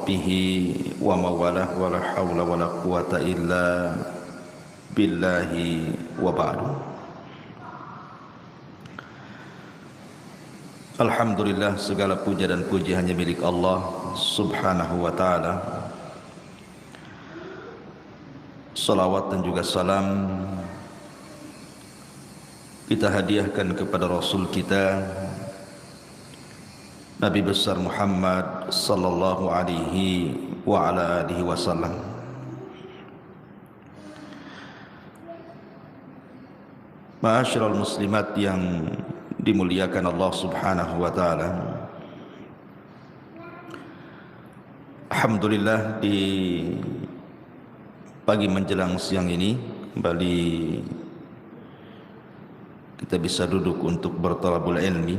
bihi wa mawalah wa la hawla wa la quwata illa billahi wa ba'du. Alhamdulillah, segala puja dan puji hanya milik Allah subhanahu wa ta'ala. Salawat dan juga salam kita hadiahkan kepada Rasul kita Nabi besar Muhammad sallallahu alaihi wa ala alihi wasallam. Ma'asyiral muslimat yang dimuliakan Allah subhanahu wa ta'ala, alhamdulillah di pagi menjelang siang ini kembali kita bisa duduk untuk bertalabul ilmi.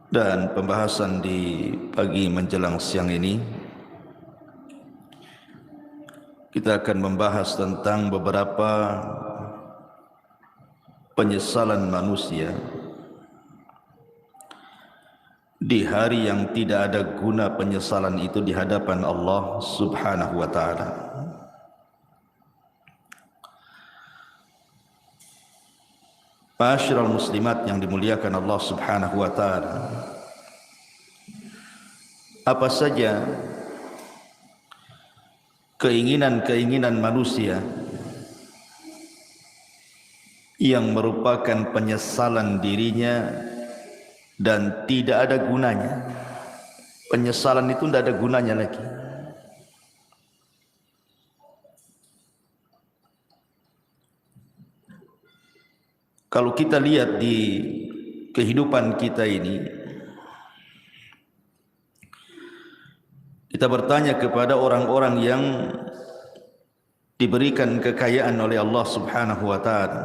Dan pembahasan di pagi menjelang siang ini kita akan membahas tentang beberapa penyesalan manusia di hari yang tidak ada guna penyesalan itu di hadapan Allah subhanahu wa ta'ala. Ma'asyiral muslimat yang dimuliakan Allah subhanahu wa ta'ala, apa saja keinginan-keinginan manusia yang merupakan penyesalan dirinya dan tidak ada gunanya. Penyesalan itu tidak ada gunanya lagi. Kalau kita lihat di kehidupan kita ini, kita bertanya kepada orang-orang yang diberikan kekayaan oleh Allah subhanahu wa ta'ala,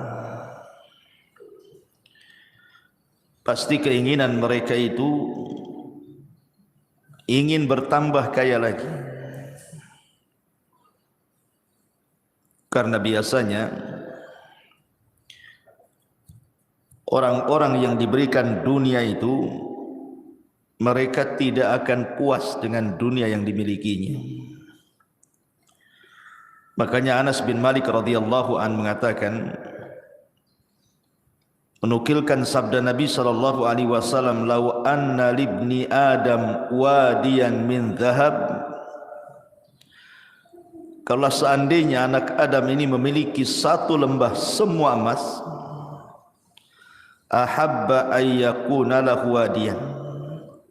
pasti keinginan mereka itu ingin bertambah kaya lagi. Karena biasanya orang-orang yang diberikan dunia itu mereka tidak akan puas dengan dunia yang dimilikinya. Makanya Anas bin Malik radhiyallahu an mengatakan, menukilkan sabda Nabi sallallahu alaihi wasallam, "Lau anna libni Adam wadiyan min dhahab." Kalau seandainya anak Adam ini memiliki satu lembah semua emas, ahabba ayyakuna lahu wadiyan,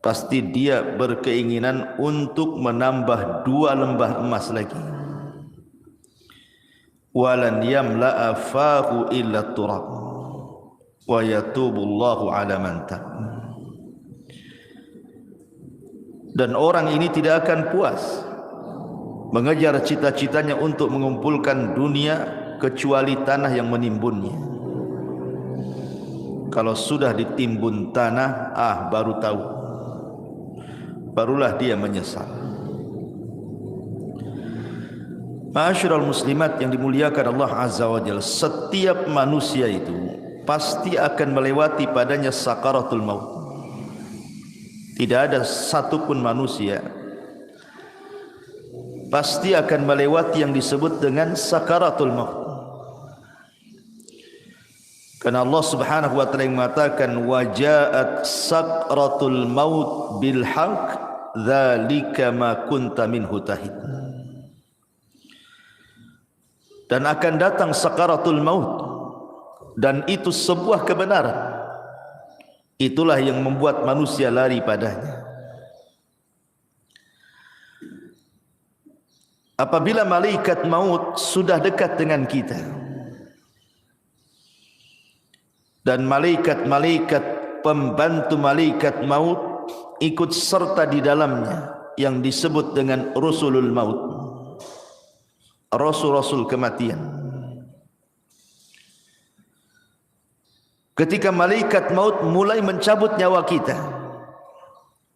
pasti dia berkeinginan untuk menambah 2 lembah emas lagi. Walan yamla'a fahu illa turab wa yatubullahu ala man tab. Dan orang ini tidak akan puas mengejar cita-citanya untuk mengumpulkan dunia kecuali tanah yang menimbunnya. Kalau sudah ditimbun tanah, baru tahu, barulah dia menyesal. Ma'asyiral muslimat yang dimuliakan Allah azza wa jalla, setiap manusia itu pasti akan melewati padanya sakaratul maut. Tidak ada satupun manusia pasti akan melewati yang disebut dengan sakaratul maut. Karena Allah subhanahu wa ta'ala mengatakan, wajaat sakratul maut bil haqq dzalika ma kunta minhu tahid. Dan akan datang sakaratul maut, dan itu sebuah kebenaran. Itulah yang membuat manusia lari padanya. Apabila malaikat maut sudah dekat dengan kita, dan malaikat-malaikat pembantu malaikat maut ikut serta di dalamnya yang disebut dengan rusulul maut, rasul-rasul kematian. Ketika malaikat maut mulai mencabut nyawa kita,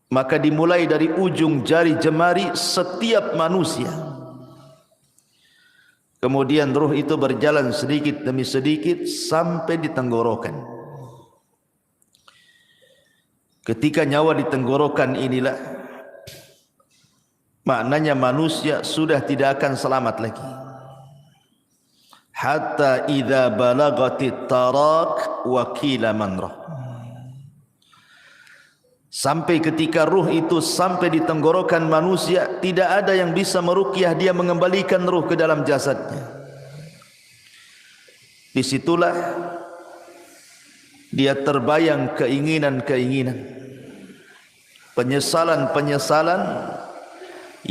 maka dimulai dari ujung jari jemari setiap manusia. Kemudian ruh itu berjalan sedikit demi sedikit sampai di tenggorokan. Ketika nyawa di tenggorokan inilah, maknanya manusia sudah tidak akan selamat lagi. Hatta idza balagatit tarak wa qila man rah. Sampai ketika ruh itu sampai di tenggorokan manusia, tidak ada yang bisa meruqyah dia mengembalikan ruh ke dalam jasadnya. Disitulah dia terbayang keinginan-keinginan, penyesalan-penyesalan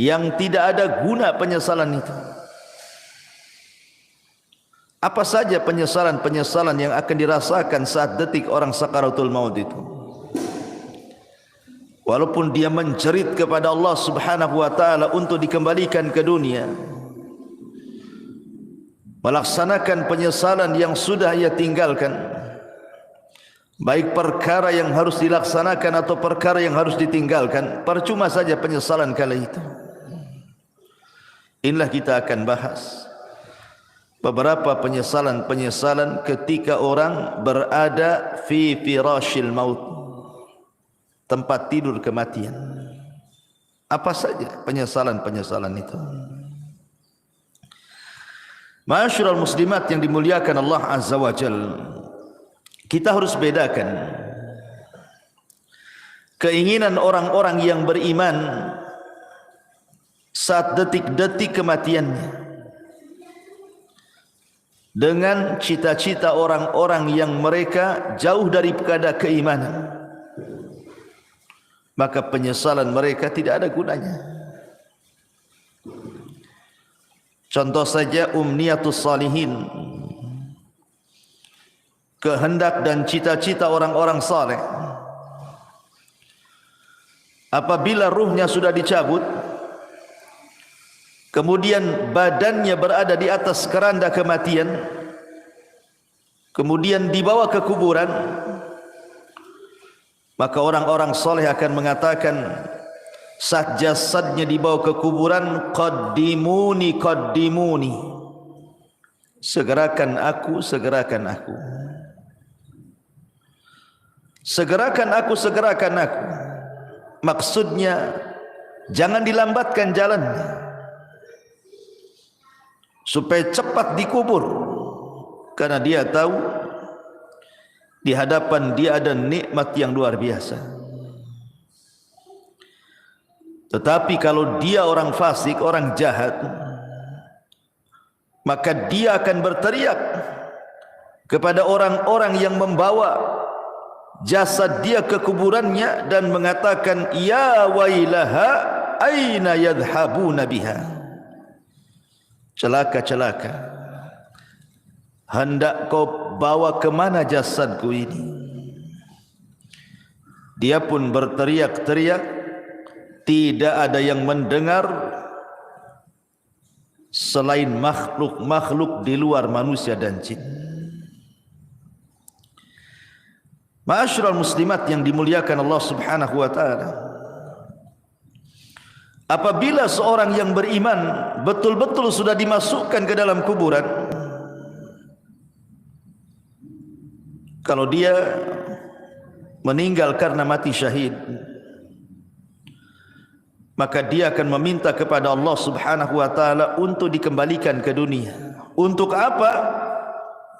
yang tidak ada guna penyesalan itu. Apa saja penyesalan-penyesalan yang akan dirasakan saat detik orang sakaratul maut itu. Walaupun dia menjerit kepada Allah Subhanahu wa taala untuk dikembalikan ke dunia, melaksanakan penyesalan yang sudah ia tinggalkan, baik perkara yang harus dilaksanakan atau perkara yang harus ditinggalkan, percuma saja penyesalan kala itu. Inilah kita akan bahas beberapa penyesalan-penyesalan ketika orang berada fi firashil maut, tempat tidur kematian. Apa saja penyesalan-penyesalan itu? Ma'asyiral muslimat yang dimuliakan Allah Azza wa Jalla, kita harus bedakan keinginan orang-orang yang beriman saat detik-detik kematiannya dengan cita-cita orang-orang yang mereka jauh daripada keimanan. Maka penyesalan mereka tidak ada gunanya. Contoh saja umniyatus salihin, kehendak dan cita-cita orang-orang saleh. Apabila ruhnya sudah dicabut, kemudian badannya berada di atas keranda kematian, kemudian dibawa ke kuburan, maka orang-orang saleh akan mengatakan saat jasadnya dibawa ke kuburan, qaddimuni qaddimuni, segerakan aku, segerakan aku, segerakan aku, segerakan aku. Maksudnya jangan dilambatkan jalannya supaya cepat dikubur, karena dia tahu di hadapan dia ada nikmat yang luar biasa. Tetapi kalau dia orang fasik, orang jahat, maka dia akan berteriak kepada orang-orang yang membawa jasad dia ke kuburannya dan mengatakan, ya wailaha aina yadhhabuna biha. Celaka, celaka, hendak kau bawa kemana jasadku ini? Dia pun berteriak-teriak, tidak ada yang mendengar selain makhluk-makhluk di luar manusia dan jin. Ma'asyiral muslimat yang dimuliakan Allah Subhanahu wa taala, apabila seorang yang beriman betul-betul sudah dimasukkan ke dalam kuburan, kalau dia meninggal karena mati syahid, maka dia akan meminta kepada Allah Subhanahu wa taala untuk dikembalikan ke dunia. Untuk apa?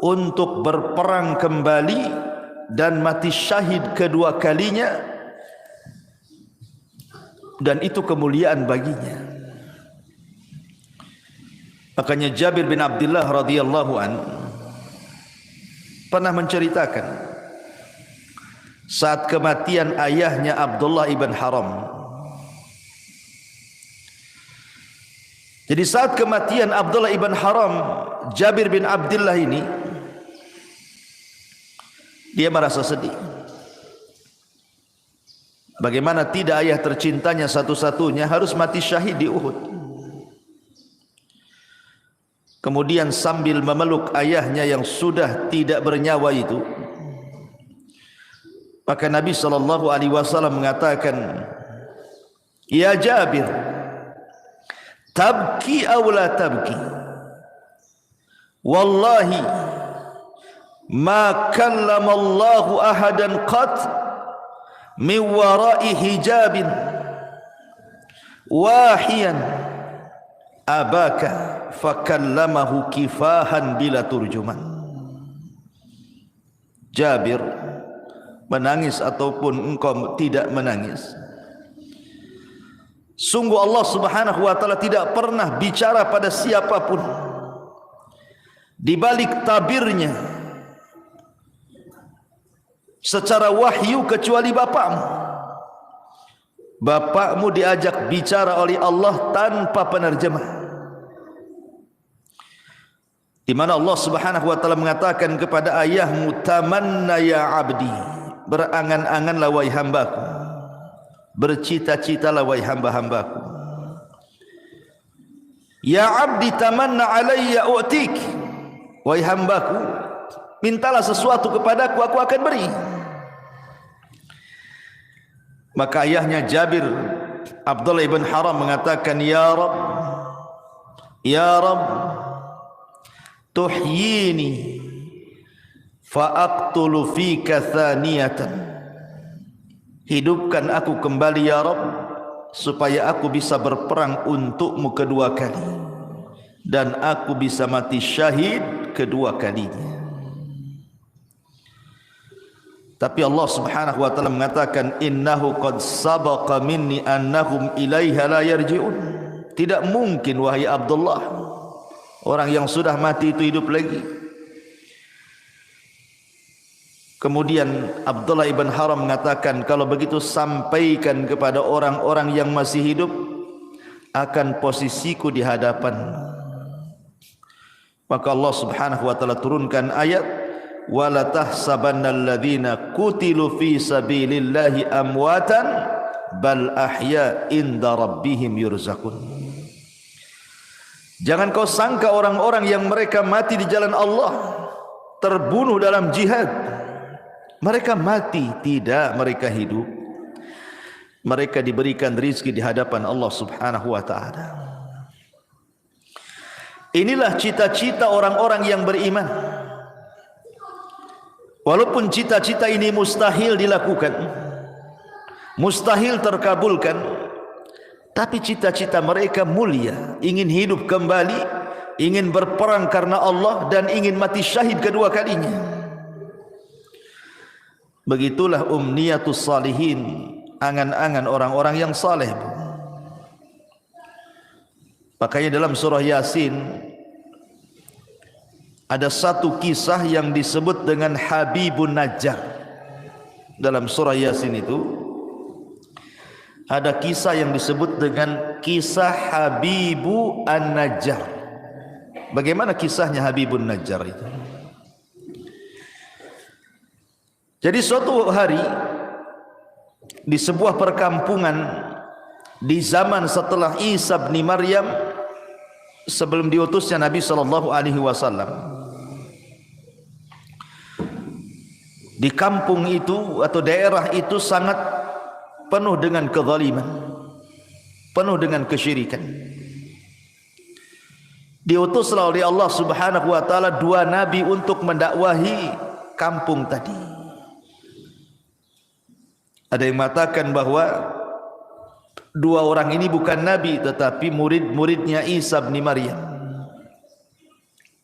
Untuk berperang kembali dan mati syahid kedua kalinya, dan itu kemuliaan baginya. Makanya Jabir bin Abdullah radhiyallahu anhu pernah menceritakan saat kematian ayahnya Abdullah ibn Haram. Jadi saat kematian Abdullah ibn Haram, Jabir bin Abdullah ini dia merasa sedih. Bagaimana tidak ayah tercintanya satu-satunya harus mati syahid di Uhud. Kemudian sambil memeluk ayahnya yang sudah tidak bernyawa itu, maka Nabi SAW mengatakan, ya Jabir, tabki aw la tabki, wallahi ma kallama Allahu ahadan qat min wara'i hijabin wahiyan abaka fakallamahu kifahan bila turjuman. Jabir, menangis ataupun engkau tidak menangis, sungguh Allah Subhanahu wa taala tidak pernah bicara pada siapapun di balik tabirnya secara wahyu kecuali bapakmu. Bapakmu diajak bicara oleh Allah tanpa penerjemah, di mana Allah Subhanahu wa taala mengatakan kepada ayahmu, tamanna ya abdi, berangan-anganlah wahai hambaku, bercita-citalah wahai hamba-hambaku. Ya abdi tamanna alayya u'tik, wahai hambaku, mintalah sesuatu kepadaku, aku akan beri. Maka ayahnya Jabir, Abdullah ibn Haram, mengatakan, ya Rabb, ya Rabb, tuhyini fa'aqtulu fika thaniyatan, hidupkan aku kembali ya Rabb, supaya aku bisa berperang untukmu kedua kali, dan aku bisa mati syahid kedua kalinya. Tapi Allah Subhanahu wa taala mengatakan, innahu qad sabaqa minni annahum ilaiha la yarji'un. Tidak mungkin wahai Abdullah, orang yang sudah mati itu hidup lagi. Kemudian Abdullah ibn Haram mengatakan, kalau begitu sampaikan kepada orang-orang yang masih hidup akan posisiku di hadapan. Maka Allah Subhanahu wa taala turunkan ayat, wala tahsabannal ladzina qutilu fi sabilillahi amwatan bal ahya inda rabbihim yurzaqun. Jangan kau sangka orang-orang yang mereka mati di jalan Allah, terbunuh dalam jihad, mereka mati. Tidak, mereka hidup. Mereka diberikan rizki di hadapan Allah Subhanahu wa ta'ala. Inilah cita-cita orang-orang yang beriman. Walaupun cita-cita ini mustahil dilakukan, mustahil terkabulkan, tapi cita-cita mereka mulia, ingin hidup kembali, ingin berperang karena Allah, dan ingin mati syahid kedua kalinya. Begitulah umniyatus salihin, angan-angan orang-orang yang saleh. Makanya dalam surah Yasin ada satu kisah yang disebut dengan Habibun Najjar. Dalam surah Yasin itu ada kisah yang disebut dengan kisah Habibu An-Najjar. Bagaimana kisahnya Habibun Najjar itu? Jadi suatu hari di sebuah perkampungan di zaman setelah Isa bin Maryam, sebelum diutusnya Nabi sallallahu alaihi wasallam, di kampung itu atau daerah itu sangat penuh dengan kezaliman, penuh dengan kesyirikan. Diutuslah oleh Allah Subhanahu wa taala dua nabi untuk mendakwahi kampung tadi. Ada yang mengatakan bahwa dua orang ini bukan nabi tetapi murid-muridnya Isa bin Maryam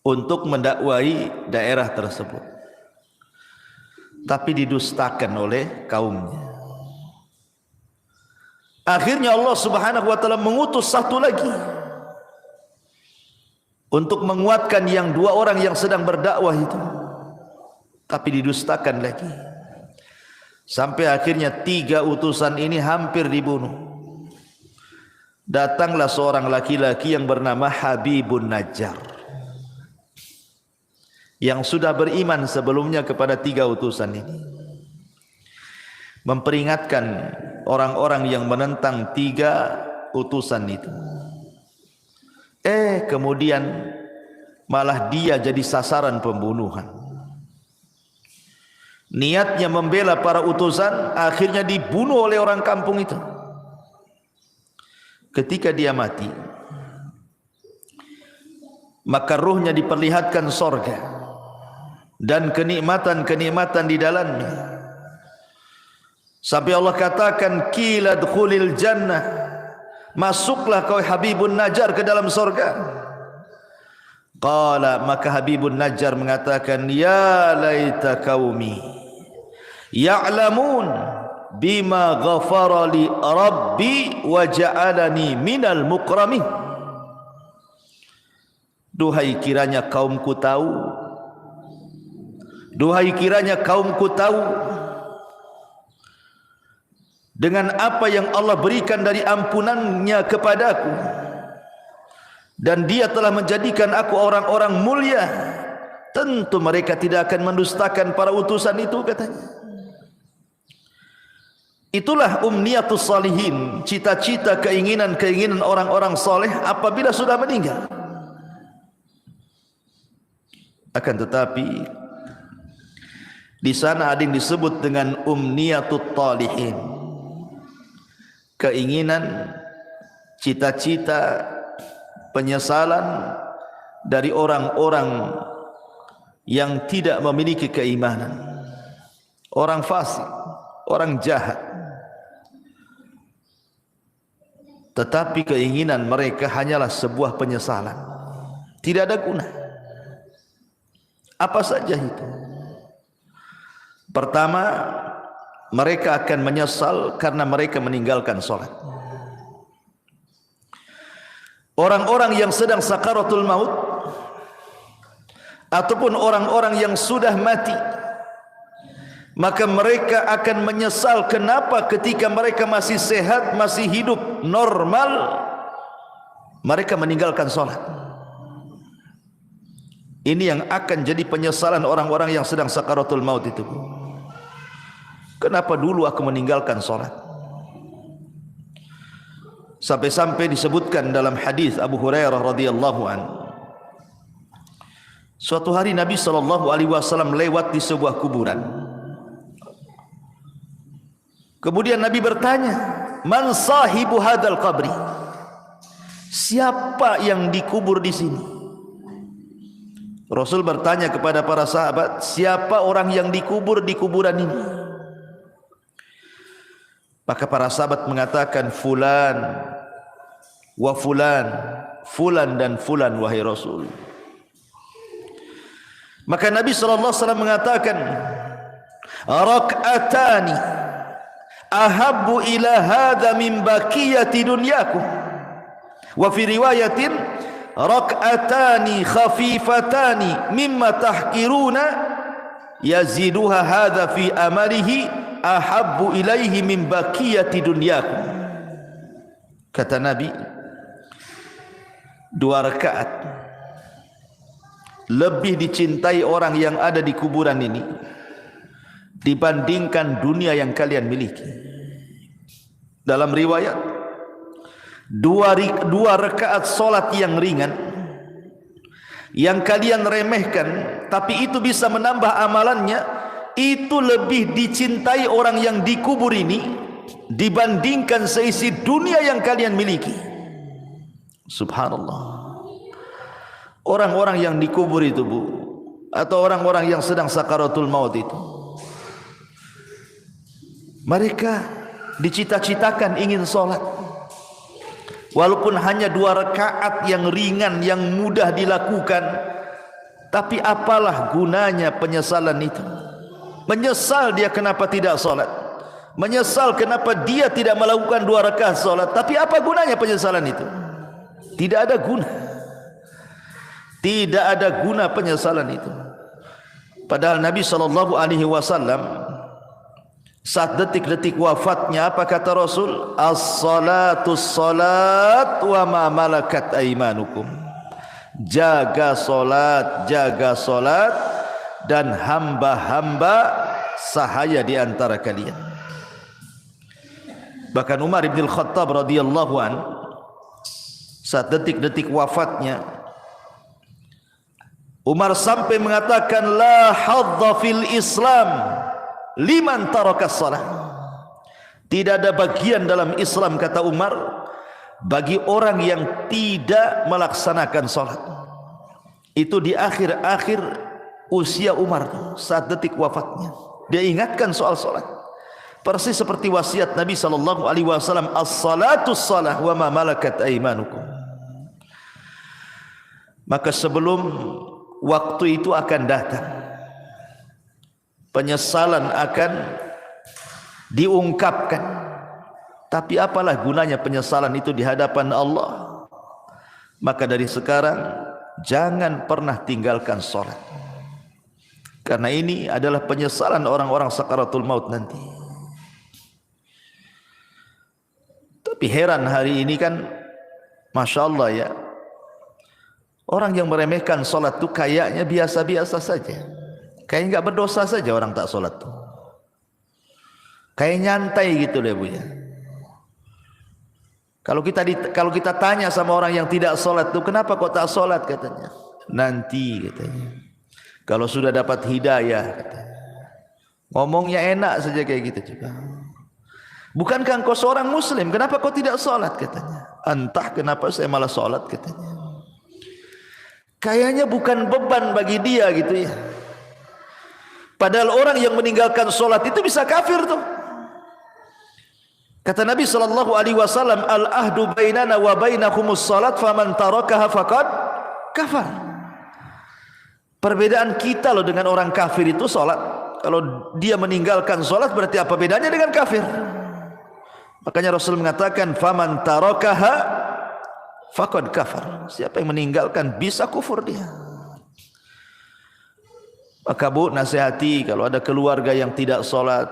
untuk mendakwahi daerah tersebut, tapi didustakan oleh kaumnya. Akhirnya Allah Subhanahu wa taala mengutus satu lagi untuk menguatkan yang dua orang yang sedang berdakwah itu, tapi didustakan lagi. Sampai akhirnya tiga utusan ini hampir dibunuh. Datanglah seorang laki-laki yang bernama Habibun Najjar, yang sudah beriman sebelumnya kepada tiga utusan ini, memperingatkan orang-orang yang menentang tiga utusan itu. Kemudian malah dia jadi sasaran pembunuhan. Niatnya membela para utusan, akhirnya dibunuh oleh orang kampung itu. Ketika dia mati, maka ruhnya diperlihatkan sorga dan kenikmatan-kenikmatan di dalamnya. Sampai Allah katakan, qila dkhulil jannah, masuklah kau Habibun Najjar ke dalam surga. Qala, maka Habibun Najjar mengatakan, ya laita qaumi ya'lamun bima ghafara li rabbi wa ja'alani minal mukramin. Duhai kiranya kaumku tahu, duhai kiranya kaumku tahu dengan apa yang Allah berikan dari ampunannya kepadaku, dan dia telah menjadikan aku orang-orang mulia. Tentu mereka tidak akan mendustakan para utusan itu, katanya. Itulah umniyatus salihin, cita-cita, keinginan-keinginan orang-orang soleh apabila sudah meninggal. Akan tetapi di sana ada yang disebut dengan umniyatut talihin, keinginan, cita-cita, penyesalan dari orang-orang yang tidak memiliki keimanan, orang fasik, orang jahat. Tetapi keinginan mereka hanyalah sebuah penyesalan, tidak ada guna. Apa saja itu? Pertama, mereka akan menyesal karena mereka meninggalkan sholat. Orang-orang yang sedang sakaratul maut ataupun orang-orang yang sudah mati, maka mereka akan menyesal kenapa ketika mereka masih sehat, masih hidup normal, mereka meninggalkan sholat. Ini yang akan jadi penyesalan orang-orang yang sedang sakaratul maut itu. Kenapa dulu aku meninggalkan sholat? Sampai-sampai disebutkan dalam hadis Abu Hurairah radhiyallahu an, suatu hari Nabi SAW lewat di sebuah kuburan. Kemudian Nabi bertanya, man sahibu hadal qabri? Siapa yang dikubur di sini? Rasul bertanya kepada para sahabat, siapa orang yang dikubur di kuburan ini? Maka para sahabat mengatakan, fulan wa fulan, fulan dan fulan wahai Rasul. Maka Nabi SAW mengatakan, rak'atani ahabbu ila hadha min baqiyati dunyakum. Wa fi riwayatin, rak'atani khafifatani mimma tahqiruna yaziduha hadha fi amalihi ahabbu ilaihi min baqiyati dunyakum. Kata Nabi, 2 rakaat lebih dicintai orang yang ada di kuburan ini dibandingkan dunia yang kalian miliki. Dalam riwayat, 2 rakaat solat yang ringan yang kalian remehkan, tapi itu bisa menambah amalannya, itu lebih dicintai orang yang dikubur ini dibandingkan seisi dunia yang kalian miliki. Subhanallah. Orang-orang yang dikubur itu, Bu, atau orang-orang yang sedang sakaratul maut itu, mereka dicita-citakan ingin sholat, walaupun hanya 2 rakaat yang ringan, yang mudah dilakukan. Tapi apalah gunanya penyesalan itu? Menyesal dia kenapa tidak sholat, menyesal kenapa dia tidak melakukan 2 rakaat sholat. Tapi apa gunanya penyesalan itu? Tidak ada guna. Tidak ada guna penyesalan itu. Padahal Nabi SAW saat detik-detik wafatnya, apa kata Rasul? As-salatu salat wa ma malakat aimanukum. Jaga solat, jaga solat, dan hamba-hamba sahaya di antara kalian. Bahkan Umar bin Khattab radhiyallahu an, saat detik-detik wafatnya, Umar sampai mengatakan, la hadza fil Islam liman tarakas salat. Tidak ada bagian dalam Islam, kata Umar, bagi orang yang tidak melaksanakan salat. Itu di akhir-akhir usia Umar, saat detik wafatnya, dia ingatkan soal salat. Persis seperti wasiat Nabi sallallahu alaihi wasallam, as-salatu shalah wa ma malakat aymanukum. Maka sebelum waktu itu akan datang, penyesalan akan diungkapkan. Tapi apalah gunanya penyesalan itu di hadapan Allah? Maka dari sekarang jangan pernah tinggalkan salat. Karena ini adalah penyesalan orang-orang sakaratul maut nanti. Tapi heran hari ini kan, Masya Allah ya, orang yang meremehkan salat itu kayaknya biasa-biasa saja. Kayak enggak berdosa saja orang tak salat tuh. Kayak nyantai gitu deh Bu ya. Kalau kita tanya sama orang yang tidak salat tuh, kenapa kok tak salat katanya? Nanti katanya, kalau sudah dapat hidayah katanya. Ngomongnya enak saja kayak gitu juga. Bukankah engkau seorang muslim? Kenapa kau tidak salat katanya? Entah kenapa saya malah salat katanya. Kayaknya bukan beban bagi dia gitu ya. Padahal orang yang meninggalkan salat itu bisa kafir tuh. Kata Nabi sallallahu alaihi wasallam, al-ahdu bainana wa bainakumus salat faman tarakaha faqad kafar. Perbedaan kita loh dengan orang kafir itu salat. Kalau dia meninggalkan salat berarti apa bedanya dengan kafir? Makanya Rasul mengatakan faman tarakaha faqad kafar. Siapa yang meninggalkan bisa kufur dia. Maka Bu, nasihati kalau ada keluarga yang tidak salat,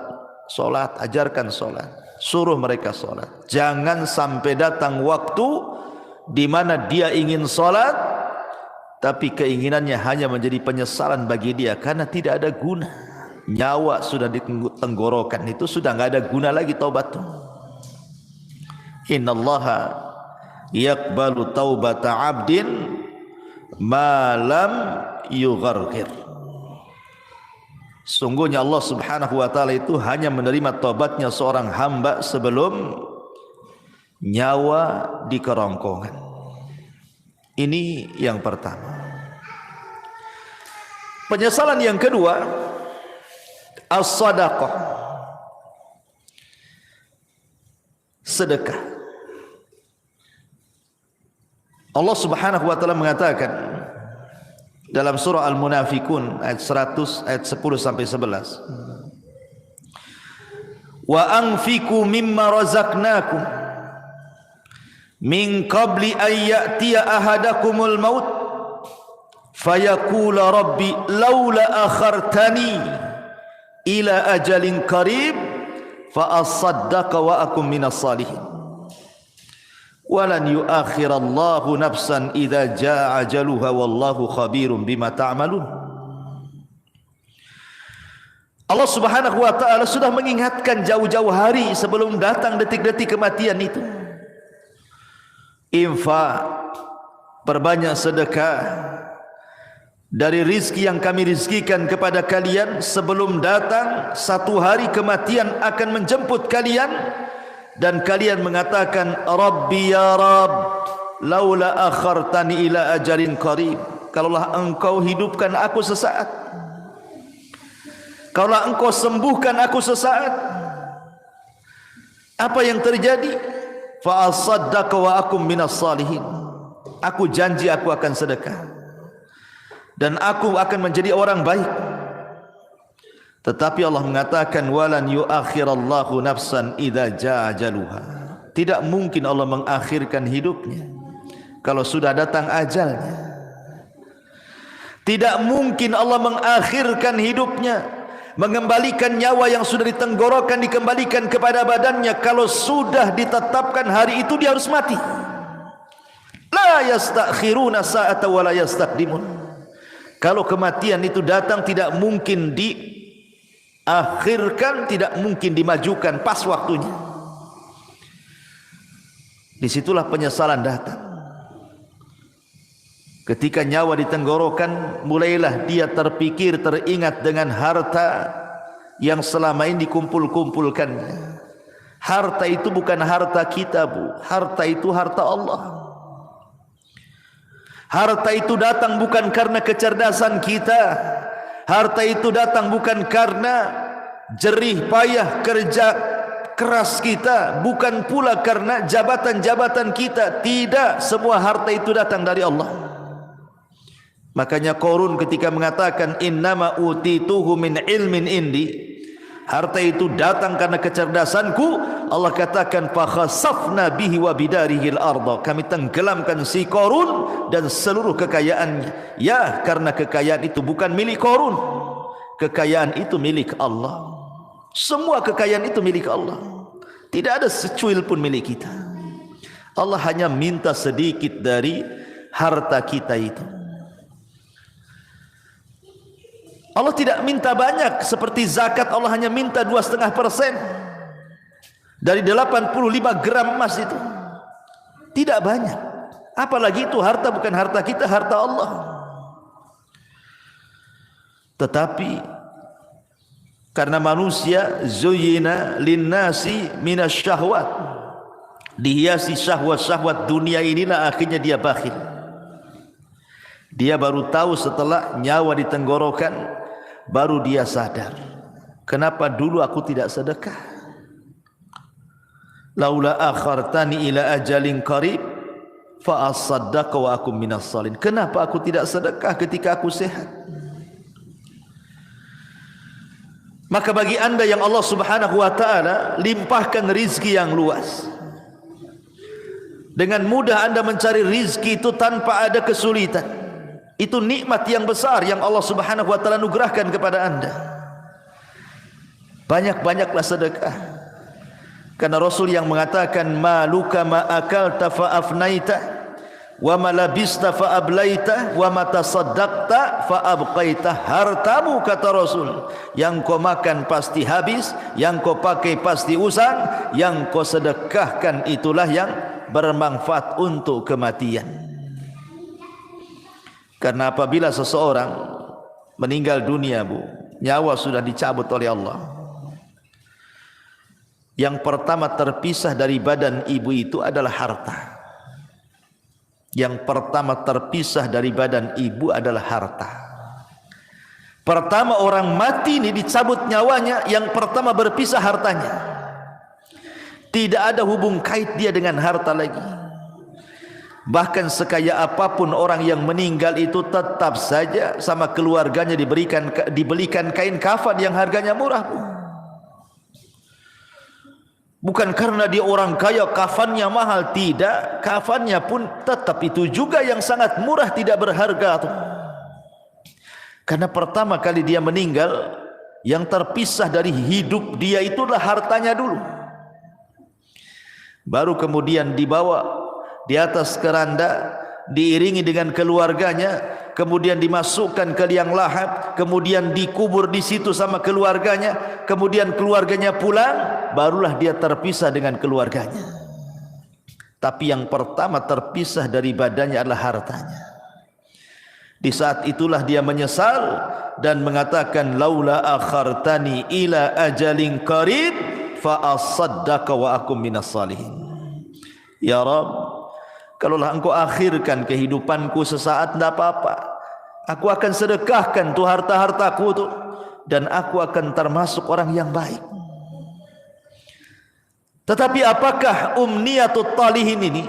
ajarkan salat. Suruh mereka salat. Jangan sampai datang waktu di mana dia ingin salat tapi keinginannya hanya menjadi penyesalan bagi dia karena tidak ada guna. Nyawa sudah di tenggorokan itu sudah enggak ada guna lagi taubat. Innallaha yaqbalu taubata 'abdin ma lam yugharghir. Sungguhnya Allah subhanahu wa ta'ala itu hanya menerima taubatnya seorang hamba sebelum nyawa di kerongkongan. Ini yang pertama. Penyesalan yang kedua, as-sadaqah, sedekah. Allah subhanahu wa ta'ala mengatakan dalam surah Al-Munafikun ayat 100 ayat 10 sampai 11. Wa anfiqu mimma razaqnakum min qabli an ya'tiya ahadakumul maut fayaqula rabbi laula akhartani ila ajalin qarib fa asaddaqa wa akum minas salihin. Walan yuakhirallahu nafsan idza jaa ajaluha wallahu khabirum bima ta'malun. Allah Subhanahu wa taala sudah mengingatkan jauh-jauh hari sebelum datang detik-detik kematian itu. Infak, perbanyak sedekah dari rizki yang kami rizkikan kepada kalian sebelum datang satu hari kematian akan menjemput kalian. Dan kalian mengatakan Rabbi ya Rabb laula akhartani ila ajalin qarib. Kalaulah engkau hidupkan aku sesaat, kalaulah engkau sembuhkan aku sesaat, apa yang terjadi? Fa asaddaqa wa akum minas salihin. Aku janji aku akan sedekah dan aku akan menjadi orang baik. Tetapi Allah mengatakan walan yuakhirallahu nafsan idza jaa ajaluha. Tidak mungkin Allah mengakhirkan hidupnya kalau sudah datang ajalnya. Tidak mungkin Allah mengakhirkan hidupnya, mengembalikan nyawa yang sudah ditenggorokan dikembalikan kepada badannya kalau sudah ditetapkan hari itu dia harus mati. La yastakhiruna sa'ata wa la yastaqdimun. Kalau kematian itu datang tidak mungkin akhirkan, tidak mungkin dimajukan pas waktunya. Disitulah penyesalan datang. Ketika nyawa ditenggorokan, mulailah dia terpikir, teringat dengan harta yang selama ini dikumpul-kumpulkannya. Harta itu bukan harta kita Bu, harta itu harta Allah. Harta itu datang bukan karena kecerdasan kita. Harta itu datang bukan karena jerih payah kerja keras kita, bukan pula karena jabatan-jabatan kita. Tidak, semua harta itu datang dari Allah. Makanya Qarun ketika mengatakan innama utituhu min ilmin indi, harta itu datang karena kecerdasanku, Allah katakan fa khasafna bihi wa bidarihil arda, kami tenggelamkan si Qarun dan seluruh kekayaannya. Ya, karena kekayaan itu bukan milik Qarun, kekayaan itu milik Allah. Semua kekayaan itu milik Allah, tidak ada secuil pun milik kita. Allah hanya minta sedikit dari harta kita itu. Allah tidak minta banyak seperti zakat. Allah hanya minta 2,5% dari 85 gram emas itu. Tidak banyak. Apalagi itu harta bukan harta kita, harta Allah. Tetapi karena manusia zuyyina linnasi minasyahwat, dihiasi syahwat-syahwat dunia inilah, akhirnya dia bakhil. Dia baru tahu setelah nyawa di tenggorokan, baru dia sadar, kenapa dulu aku tidak sedekah? Laula akhartani ila ajalin qarib fa asaddaqa wa akum minas salihin. Kenapa aku tidak sedekah ketika aku sehat? Maka bagi anda yang Allah subhanahu wa ta'ala limpahkan rizki yang luas, dengan mudah anda mencari rizki itu tanpa ada kesulitan. Itu nikmat yang besar yang Allah subhanahu wa ta'ala anugerahkan kepada anda. Banyak-banyaklah sedekah. Karena Rasul yang mengatakan maluka ma akalta fa afnaita wa ma labista fa ablaita wa ma tasaddaqta fa abqaita. Hartamu, kata Rasul, yang kau makan pasti habis, yang kau pakai pasti usang, yang kau sedekahkan itulah yang bermanfaat untuk kematian. Karena apabila seseorang meninggal dunia, Bu, nyawa sudah dicabut oleh Allah, yang pertama terpisah dari badan ibu itu adalah harta. Yang pertama terpisah dari badan ibu adalah harta. Pertama orang mati ini dicabut nyawanya, yang pertama berpisah hartanya. Tidak ada hubung kait dia dengan harta lagi. Bahkan sekaya apapun orang yang meninggal itu tetap saja sama keluarganya dibelikan kain kafan yang harganya murah. Bukan karena dia orang kaya kafannya mahal, tidak. Kafannya pun tetap itu juga yang sangat murah, tidak berharga tuh. Karena pertama kali dia meninggal, yang terpisah dari hidup dia itulah hartanya dulu. Baru kemudian dibawa di atas keranda, diiringi dengan keluarganya, kemudian dimasukkan ke liang lahat, kemudian dikubur di situ sama keluarganya, kemudian keluarganya pulang, barulah dia terpisah dengan keluarganya. Tapi yang pertama terpisah dari badannya adalah hartanya. Di saat itulah dia menyesal dan mengatakan laula akhartani ila ajalin qarib fa asaddaqa wa akum minas salihin. Ya Rabb, kalaulah engkau akhirkan kehidupanku sesaat, tidak apa-apa, aku akan sedekahkan tuh harta-hartaku tuh, dan aku akan termasuk orang yang baik. Tetapi apakah umniyatut talihin ini,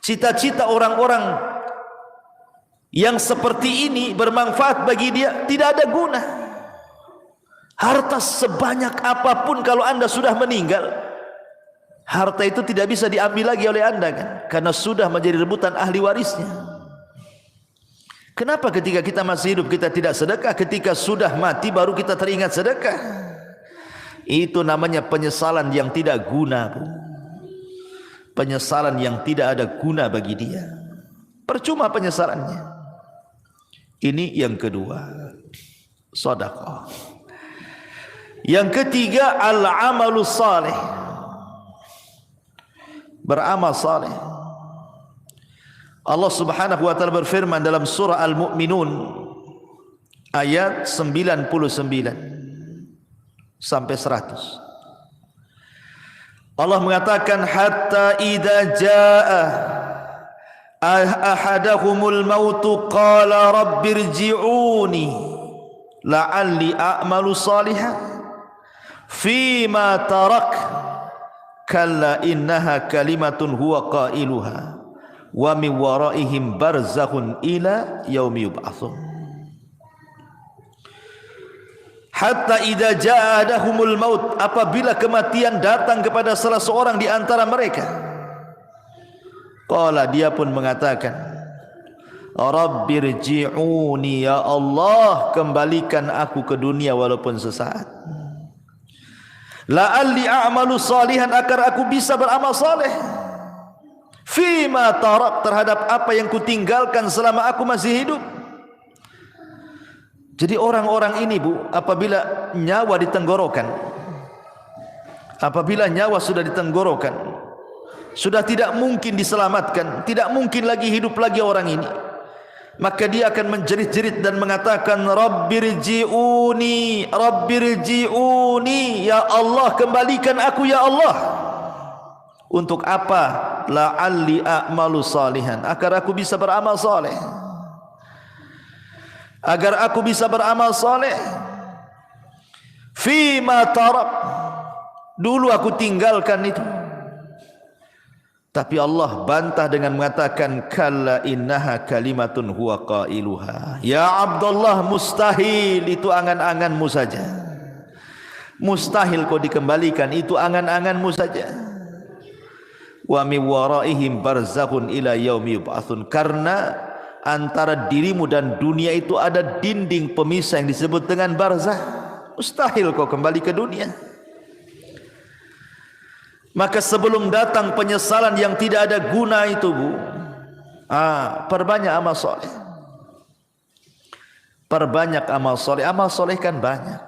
cita-cita orang-orang yang seperti ini bermanfaat bagi dia? Tidak ada guna. Harta sebanyak apapun kalau anda sudah meninggal, harta itu tidak bisa diambil lagi oleh anda, kan? Karena sudah menjadi rebutan ahli warisnya. Kenapa ketika kita masih hidup kita tidak sedekah? Ketika sudah mati baru kita teringat sedekah. Itu namanya penyesalan yang tidak guna, Bu. Penyesalan yang tidak ada guna bagi dia. Percuma penyesalannya. Ini yang kedua, sedekah. Yang ketiga, al-amalus salih, beramal saleh. Allah subhanahu wa ta'ala berfirman dalam surah Al-Mu'minun ayat 99 sampai 100. Allah mengatakan hatta idza jaa ahadahumul mautu qala rabbirji'uni la'alli a'malu salihan fima tarak kalla innaha kalimatun huwa qailuha wa min waraihim barzakhun ila yaumi yub'atsun. Hatta idza ja'adahumul maut, apabila kematian datang kepada salah seorang di antara mereka, qala, dia pun mengatakan, Rabbirji'uni, ya Allah, kembalikan aku ke dunia walaupun sesaat. La'alli a'malu salihan, agar aku bisa beramal saleh. Fima tarak, terhadap apa yang kutinggalkan selama aku masih hidup. Jadi orang-orang ini, Bu, apabila nyawa di tenggorokan, apabila nyawa sudah di tenggorokan, sudah tidak mungkin diselamatkan, tidak mungkin lagi hidup lagi orang ini, maka dia akan menjerit-jerit dan mengatakan, Rabbirji'uni, Rabbirji'uni, ya Allah, kembalikan aku ya Allah. Untuk apa? La'alli a'malu salihan, agar aku bisa beramal saleh. Agar aku bisa beramal saleh. Fima tarak, dulu aku tinggalkan itu. Tapi Allah bantah dengan mengatakan, kalla innaha kalimatun huwa qailuha. Ya Abdullah, mustahil, itu angan-anganmu saja. Mustahil kau dikembalikan, itu angan-anganmu saja. Wa min waraihim barzakhun ila yaumi yub'atsun, karena antara dirimu dan dunia itu ada dinding pemisah yang disebut dengan barzah. Mustahil kau kembali ke dunia. Maka sebelum datang penyesalan yang tidak ada guna itu, Bu, perbanyak amal soleh. Perbanyak amal soleh. Amal soleh kan banyak,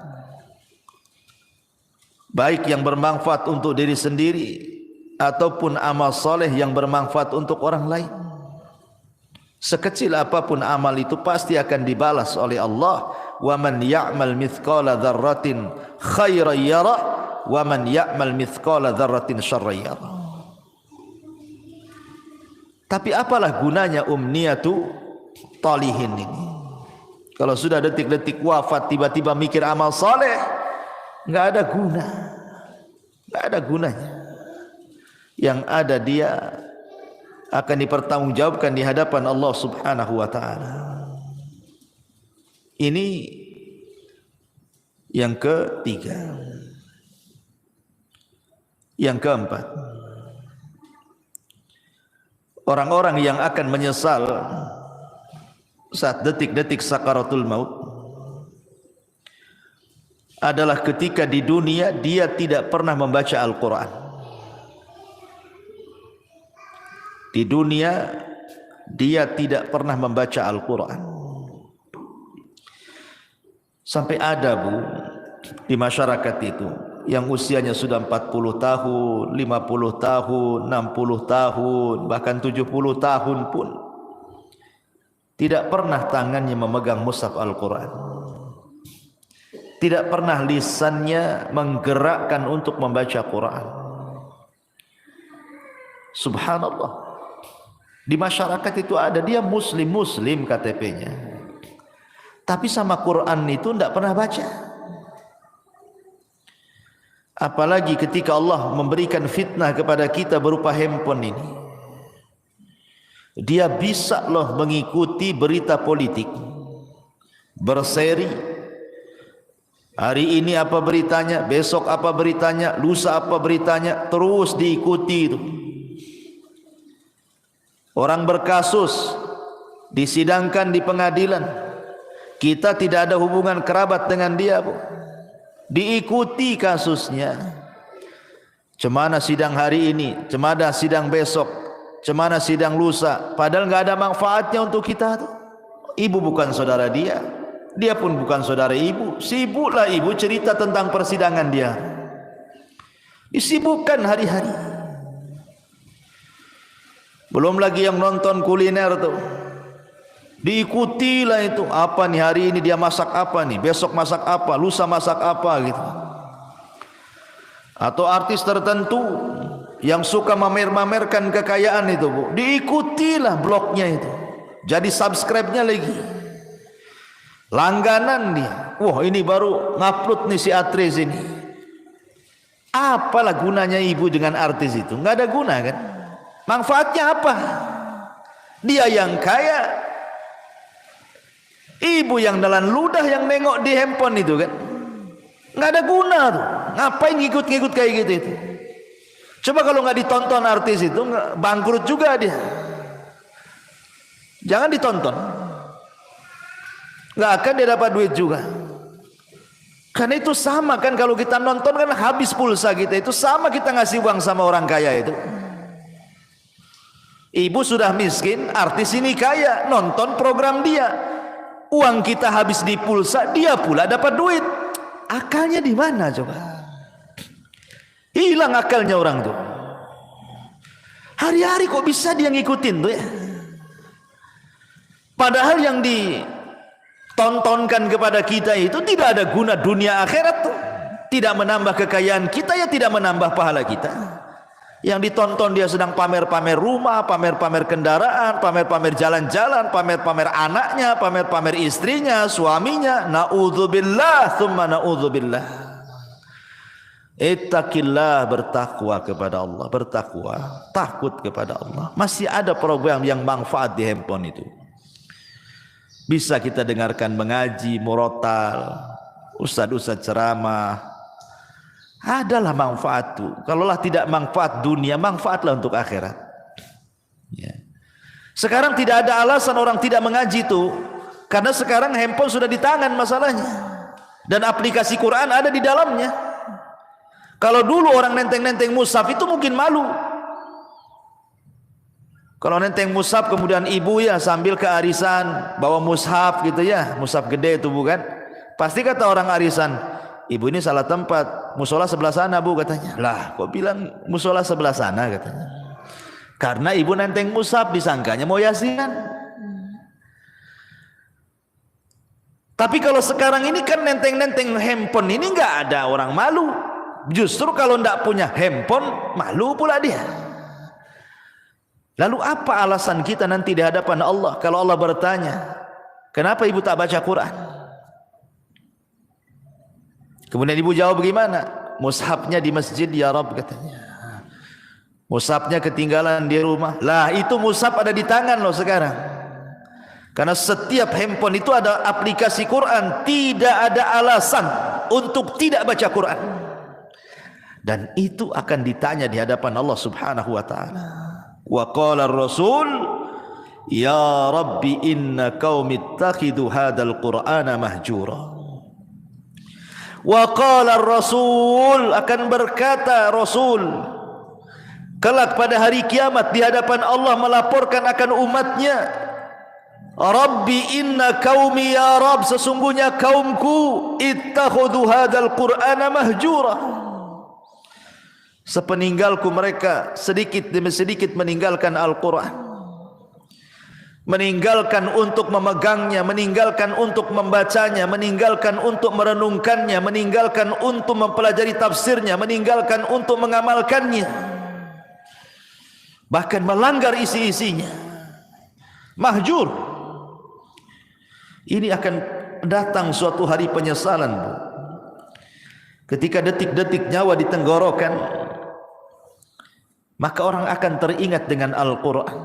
baik yang bermanfaat untuk diri sendiri ataupun amal soleh yang bermanfaat untuk orang lain. Sekecil apapun amal itu pasti akan dibalas oleh Allah. Wa man ya'mal mithqala dzarratin khairan yara wa man ya'mal mithqala dzarratin syarran yara. Tapi apalah gunanya umniyatu talihin ini? Kalau sudah detik-detik wafat tiba-tiba mikir amal saleh, enggak ada guna. Enggak ada gunanya. Yang ada dia akan dipertanggungjawabkan di hadapan Allah Subhanahu wa taala. Ini yang ketiga. Yang keempat, orang-orang yang akan menyesal saat detik-detik sakaratul maut adalah ketika di dunia dia tidak pernah membaca Al-Quran. Di dunia dia tidak pernah membaca Al-Quran. Sampai ada, Bu, di masyarakat itu yang usianya sudah 40 tahun, 50 tahun, 60 tahun, bahkan 70 tahun pun tidak pernah tangannya memegang mushaf Al-Quran. Tidak pernah lisannya menggerakkan untuk membaca Quran. Subhanallah. Di masyarakat itu ada, dia muslim KTP-nya, tapi sama Quran itu tidak pernah baca. Apalagi ketika Allah memberikan fitnah kepada kita berupa handphone ini, dia bisa loh mengikuti berita politik, berseri. Hari ini apa beritanya, besok apa beritanya, lusa apa beritanya, terus diikuti itu. Orang berkasus disidangkan di pengadilan, kita tidak ada hubungan kerabat dengan dia, Bu. Diikuti kasusnya. Cemana sidang hari ini, cemana sidang besok, cemana sidang lusa, padahal enggak ada manfaatnya untuk kita tuh. Ibu bukan saudara dia, dia pun bukan saudara ibu. Sibuklah ibu cerita tentang persidangan dia. Disibukkan hari-hari. Belum lagi yang nonton kuliner tuh, diikutilah itu. Apa nih hari ini dia masak apa nih, besok masak apa, lusa masak apa gitu. Atau artis tertentu yang suka mamer-mamerkan kekayaan itu, Bu, diikutilah blognya itu. Jadi subscribe-nya lagi, langganan dia. Wah, ini baru ngupload nih si Atris ini, Apalah gunanya ibu dengan artis itu? Nggak ada guna kan? Manfaatnya apa? Dia yang kaya, ibu yang dalam ludah yang nengok di handphone itu kan? Nggak ada guna tuh. Ngapain ngikut-ngikut kayak gitu itu? Coba kalau nggak ditonton artis itu, bangkrut juga dia. Jangan ditonton. Nggak akan dia dapat duit juga. Karena itu sama kan, kalau kita nonton kan habis pulsa kita. Itu sama kita ngasih uang sama orang kaya itu. Ibu sudah miskin, artis ini kaya, nonton program dia. Uang kita habis di pulsa, dia pula dapat duit. Akalnya di mana coba? Hilang akalnya orang tuh. Hari-hari kok bisa dia ngikutin tuh ya? Padahal yang ditontonkan kepada kita itu tidak ada guna dunia akhirat tuh. Tidak menambah kekayaan kita, ya tidak menambah pahala kita. Yang ditonton dia sedang pamer-pamer rumah, pamer-pamer kendaraan, pamer-pamer jalan-jalan, pamer-pamer anaknya, pamer-pamer istrinya, suaminya. Na'udzubillah, thumma na'udzubillah. Ittaqillah, bertakwa kepada Allah, bertakwa, takut kepada Allah. Masih ada program yang manfaat di handphone itu. Bisa kita dengarkan mengaji, murotal, ustaz-ustaz ceramah. Adalah manfaat tuh. Kalaulah tidak manfaat dunia, manfaatlah untuk akhirat. Ya. Sekarang tidak ada alasan orang tidak mengaji tuh, karena sekarang handphone sudah di tangan masalahnya, dan aplikasi Quran ada di dalamnya. Kalau dulu orang nenteng-nenteng mushaf itu mungkin malu. Kalau nenteng mushaf kemudian ibu ya sambil ke arisan bawa mushaf gitu ya, mushaf gede itu bukan? Pasti kata orang arisan, ibu ini salah tempat, musola sebelah sana bu katanya. Lah kok bilang musola sebelah sana katanya? Karena ibu nenteng mushaf, disangkanya mau yasinan. Tapi kalau sekarang ini kan nenteng-nenteng handphone ini nggak ada orang malu. Justru kalau ndak punya handphone malu pula dia. Lalu apa alasan kita nanti di hadapan Allah kalau Allah bertanya, kenapa ibu tak baca Quran? Kemudian ibu jawab bagaimana? Mushafnya di masjid ya Rabb katanya. Mushafnya ketinggalan di rumah. Lah itu mushaf ada di tangan loh sekarang. Karena setiap handphone itu ada aplikasi Quran. Tidak ada alasan untuk tidak baca Quran. Dan itu akan ditanya di hadapan Allah Subhanahu wa taala. Wa qala ar-rasul ya Rabbi inna qaumi ittakhidhu hadzal qur'ana mahjura. Wa qala ar-rasul, akan berkata Rasul kelak pada hari kiamat di hadapan Allah melaporkan akan umatnya, Rabbi inna qaumi ya Rabb, sesungguhnya kaumku ittakhadhu hadzal qur'ana mahjura. Sepeninggalku mereka sedikit demi sedikit meninggalkan Al-Quran, meninggalkan untuk memegangnya, meninggalkan untuk membacanya, meninggalkan untuk merenungkannya, meninggalkan untuk mempelajari tafsirnya, meninggalkan untuk mengamalkannya, bahkan melanggar isi-isinya. Mahjur. Ini akan datang suatu hari penyesalan, Bu. Ketika detik-detik nyawa di tenggorokan, maka orang akan teringat dengan Al-Quran.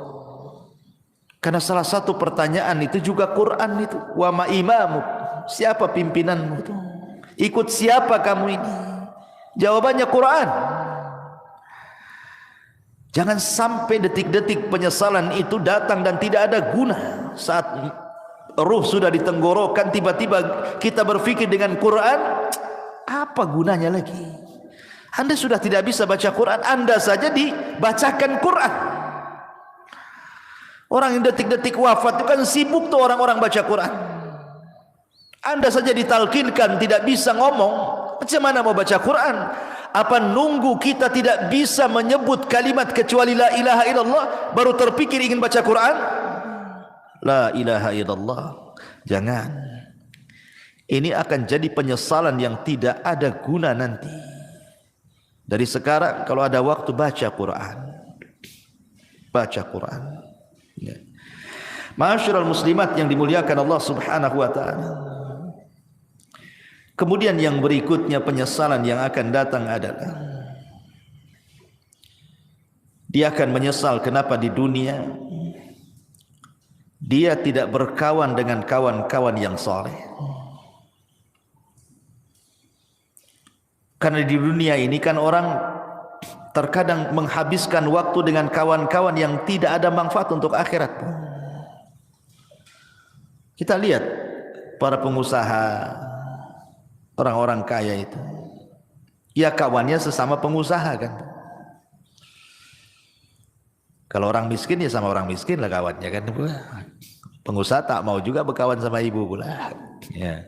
Karena salah satu pertanyaan itu juga Quran itu. Wa ma imamu, siapa pimpinanmu itu? Ikut siapa kamu ini? Jawabannya Quran. Jangan sampai detik-detik penyesalan itu datang dan tidak ada guna. Saat ruh sudah di tenggorokan, tiba-tiba kita berpikir dengan Quran, apa gunanya lagi? Anda sudah tidak bisa baca Quran, Anda saja dibacakan Quran. Orang yang detik-detik wafat itu kan sibuk tuh orang-orang baca Quran. Anda saja ditalkinkan tidak bisa ngomong, macam mana mau baca Quran? Apa nunggu kita tidak bisa menyebut kalimat kecuali la ilaha illallah baru terpikir ingin baca Quran? La ilaha illallah. Jangan. Ini akan jadi penyesalan yang tidak ada guna nanti. Dari sekarang kalau ada waktu baca Quran. Baca Quran. Ya. Ma'asyiral muslimat yang dimuliakan Allah Subhanahu wa taala. Kemudian yang berikutnya penyesalan yang akan datang adalah dia akan menyesal kenapa di dunia dia tidak berkawan dengan kawan-kawan yang saleh. Karena di dunia ini kan orang terkadang menghabiskan waktu dengan kawan-kawan yang tidak ada manfaat untuk akhirat. Kita lihat para pengusaha, orang-orang kaya itu, ya kawannya sesama pengusaha kan. Kalau orang miskin ya sama orang miskin lah kawannya kan. Pengusaha tak mau juga berkawan sama ibu pula. Ya.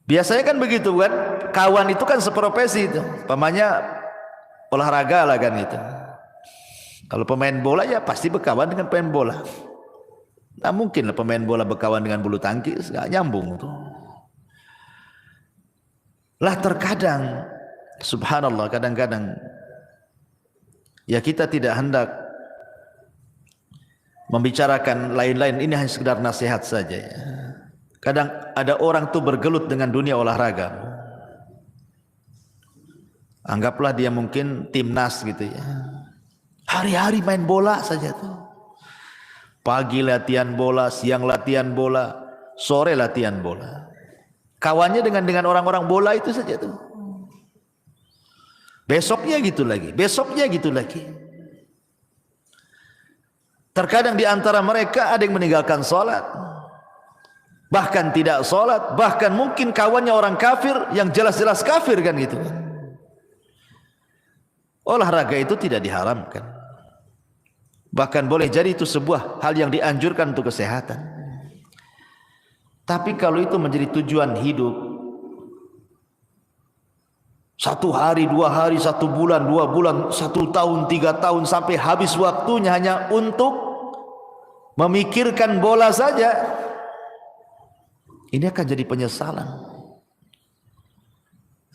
Biasanya kan begitu kan. Kawan itu kan seprofesi itu. Pamanya olahraga lah kan itu. Kalau pemain bola ya pasti berkawan dengan pemain bola. Nah mungkin lah pemain bola berkawan dengan bulu tangkis, nggak nyambung tuh. Lah terkadang, subhanallah, kadang-kadang ya kita tidak hendak membicarakan lain-lain, ini hanya sekedar nasihat saja ya. Kadang ada orang tuh bergelut dengan dunia olahraga. Anggaplah dia mungkin timnas gitu ya. Hari-hari main bola saja tuh. Pagi latihan bola, siang latihan bola, sore latihan bola. Kawannya dengan orang-orang bola itu saja tuh. Besoknya gitu lagi, besoknya gitu lagi. Terkadang di antara mereka ada yang meninggalkan sholat, bahkan tidak sholat, bahkan mungkin kawannya orang kafir yang jelas-jelas kafir kan gitu. Olahraga itu tidak diharamkan, bahkan boleh jadi itu sebuah hal yang dianjurkan untuk kesehatan. Tapi kalau itu menjadi tujuan hidup, 1 hari, 2 hari, 1 bulan, 2 bulan, 1 tahun, 3 tahun, sampai habis waktunya hanya untuk memikirkan bola saja, ini akan jadi penyesalan.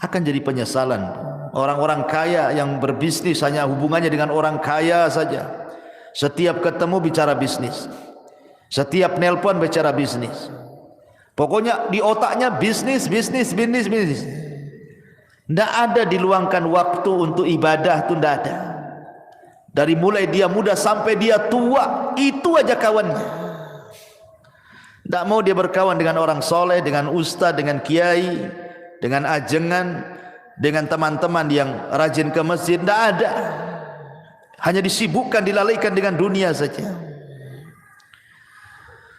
Akan jadi penyesalan. Orang-orang kaya yang berbisnis hanya hubungannya dengan orang kaya saja. Setiap ketemu bicara bisnis, setiap nelpon bicara bisnis. Pokoknya di otaknya bisnis, bisnis, bisnis, bisnis. Tidak ada diluangkan waktu untuk ibadah, itu tidak ada. Dari mulai dia muda sampai dia tua, itu aja kawannya. Tidak mau dia berkawan dengan orang soleh, dengan ustaz, dengan kiai, dengan ajengan, dengan teman-teman yang rajin ke masjid. Tidak ada. Hanya disibukkan, dilalaikan dengan dunia saja.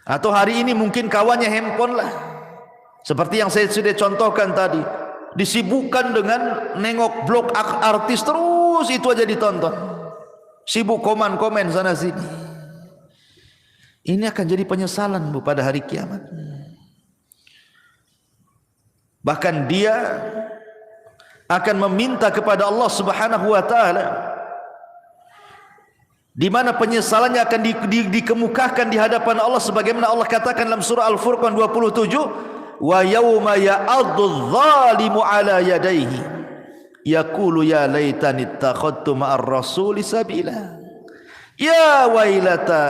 Atau hari ini mungkin kawannya handphone lah. Seperti yang saya sudah contohkan tadi. Disibukkan dengan nengok blog artis, terus itu aja ditonton. Sibuk komen-komen sana sini. Ini akan jadi penyesalan Bu pada hari kiamat. Bahkan dia akan meminta kepada Allah Subhanahu wa taala, di mana penyesalannya akan dikemukakan di hadapan Allah, sebagaimana Allah katakan dalam surah Al-Furqan 27, wa yauma ya'addu dhalimu ala yadayhi yaqulu ya laitani ittakhadtu ma'ar rasuli sabila ya wailata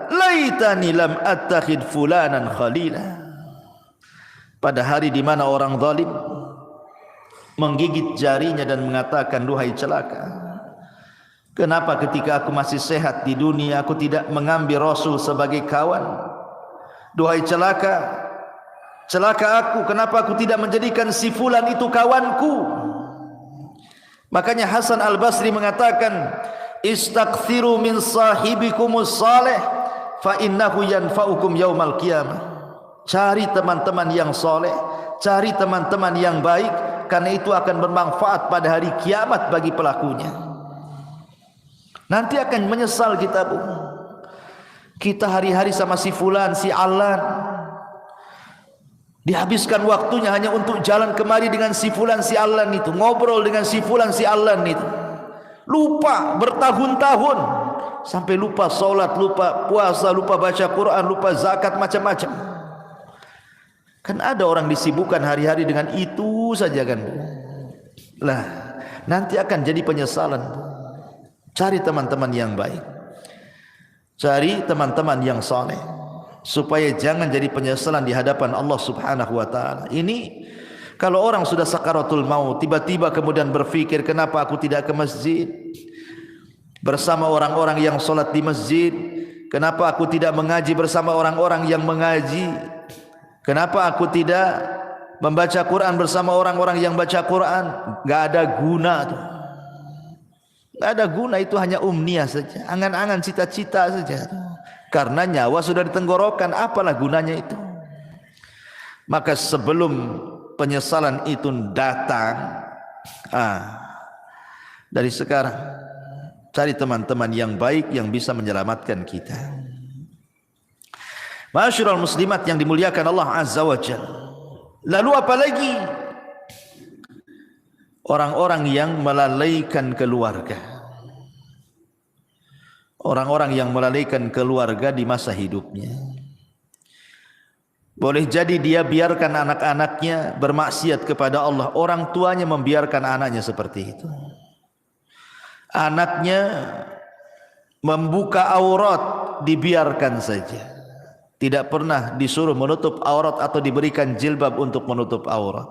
laitani lam attakhid fulanan khalila. Pada hari di mana orang zalim menggigit jarinya dan mengatakan, duhai celaka, kenapa ketika aku masih sehat di dunia aku tidak mengambil Rasul sebagai kawan? Duhai celaka, celaka aku, kenapa aku tidak menjadikan si fulan itu kawanku? Makanya Hasan Al-Basri mengatakan, istaghfiru min sahibikumus salih fa innahu yanfa'ukum yaumal qiyamah. Cari teman-teman yang soleh, cari teman-teman yang baik, karena itu akan bermanfaat pada hari kiamat bagi pelakunya. Nanti akan menyesal kita Bu. Kita hari-hari sama si fulan, si alan, dihabiskan waktunya hanya untuk jalan kemari dengan si fulan, si alan itu, ngobrol dengan si fulan, si alan itu. Lupa bertahun-tahun, sampai lupa sholat, lupa puasa, lupa baca Quran, lupa zakat, macam-macam. Kan ada orang disibukkan hari-hari dengan itu saja kan Bu. Lah nanti akan jadi penyesalan Bu. Cari teman-teman yang baik, cari teman-teman yang saleh, supaya jangan jadi penyesalan di hadapan Allah Subhanahu wa taala. Ini kalau orang sudah sakaratul maut, tiba-tiba kemudian berpikir, kenapa aku tidak ke masjid? bersama orang-orang yang sholat di masjid? Kenapa aku tidak mengaji bersama orang-orang yang mengaji? Kenapa aku tidak membaca Quran bersama orang-orang yang baca Quran? Gak ada guna tuh. Gak ada guna, itu hanya umniah saja, angan-angan, cita-cita saja. Karena nyawa sudah ditenggorokan, apalah gunanya itu? Maka sebelum penyesalan itu datang, dari sekarang cari teman-teman yang baik yang bisa menyelamatkan kita. Ma'asyiral muslimat yang dimuliakan Allah Azza wa Jalla. Lalu apa lagi? Orang-orang yang melalaikan keluarga. Orang-orang yang melalaikan keluarga di masa hidupnya. Boleh jadi dia biarkan anak-anaknya bermaksiat kepada Allah. Orang tuanya membiarkan anaknya seperti itu. Anaknya membuka aurat, dibiarkan saja. Tidak pernah disuruh menutup aurat atau diberikan jilbab untuk menutup aurat.